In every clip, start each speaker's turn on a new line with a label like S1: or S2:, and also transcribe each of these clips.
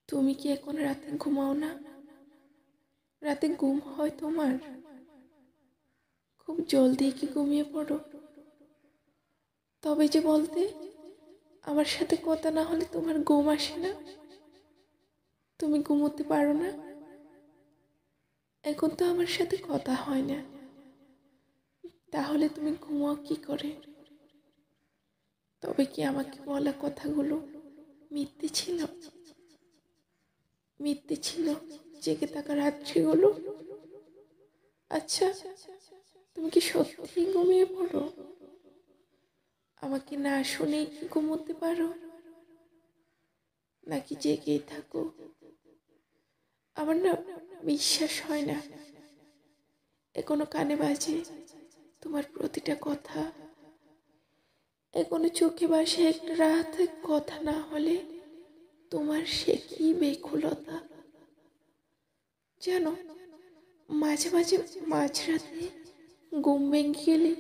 S1: তুমি কি এখন রাতে ঘুমাও না? রাতে ঘুম হয় তোমার? খুব জলদি কি ঘুমিয়ে পড়ো? তবে যে বলতে আমার সাথে কথা না হলে তোমার ঘুম আসে না, তুমি ঘুমোতে পারো না। এখন তো আমার সাথে কথা হয় না, তাহলে তুমি ঘুমাও কি করে? তবে কি আমাকে বলা কথাগুলো মিথ্যে ছিল? মিথ্যে ছিল জেগে থাকা রাত্রিগুলো? আচ্ছা, তুমি কি সত্যি ঘুমিয়ে পড়ো? আমাকে না শুনেই কি ঘুমোতে পারো, নাকি জেগেই থাকো? আমার না বিশ্বাস হয় না। এখনো কানে বাজে তোমার প্রতিটা কথা, এখনো চোখে বাসে একটা রাতে কথা না হলে তোমার সে কি বেকুলতা। জানো, মাঝে মাঝে মাঝরাতে ঘুম ভেঙে গেলে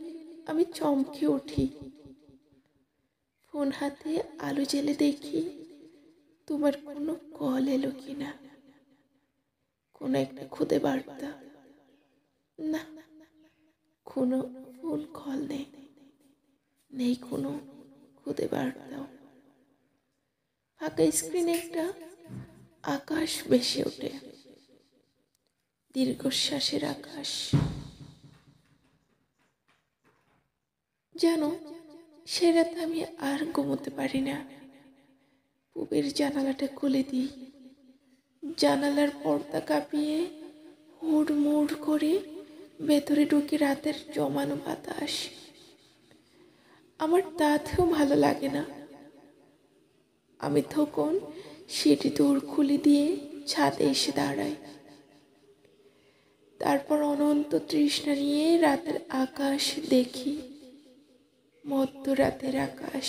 S1: আমি চমকে উঠি। ফোন হাতে আলো জ্বেলে দেখি তোমার কোনো কল এলো কিনা, কোনো একটা খুদে বার্তা। না, কোনো ফোন কল নেই, নেই কোনো খুদে বার্তাও। ফাঁকা স্ক্রিনে একটা আকাশ ভেসে ওঠে, দীর্ঘশ্বাসের আকাশ। জানো, সে রাতে আমি আর ঘুমোতে পারি না। পূবের জানালাটা খুলে দিই, জানালার পর্দা কাঁপিয়ে হুড়মুড় করে ভেতরে ঢুকে রাতের জমানো বাতাস। আমার তাতেও ভালো লাগে না। আমি তখন সিঁড়ি দৌড় খুলে দিয়ে ছাদে এসে দাঁড়াই। তারপর অনন্ত তৃষ্ণা নিয়ে রাতের আকাশ দেখি, মধ্যরাতের আকাশ।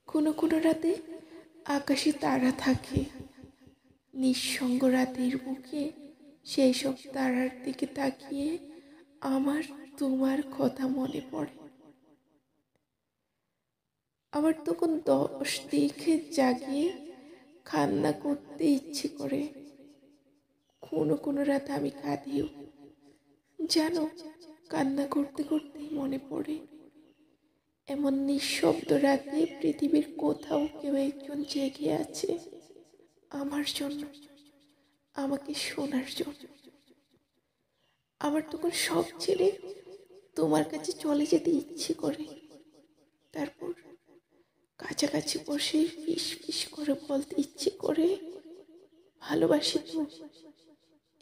S1: কোনো কোনো রাতে আকাশে তারা থাকে। নিঃসঙ্গ রাতের বুকে সেই সব তারার দিকে তাকিয়ে আমার তোমার কথা মনে পড়ে। আমার তখন 10 দিকে জাগিয়ে কান্না করতে ইচ্ছে করে। কোনো কোনো রাতে আমি কাঁদিও। জানো, কান্না করতে করতেই মনে পড়ে এমন নিঃশব্দ রাতে পৃথিবীর কোথাও কেউ একজন জেগে আছে আমার জন্য, আমাকে শোনার জন্য। আমার তখন সব ছেড়ে তোমার কাছে চলে যেতে ইচ্ছে করে। তারপর কাছাকাছি বসে ফিস ফিস করে বলতে ইচ্ছে করে, ভালোবাসি তো,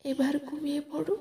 S1: এবার ঘুমিয়ে পড়ো।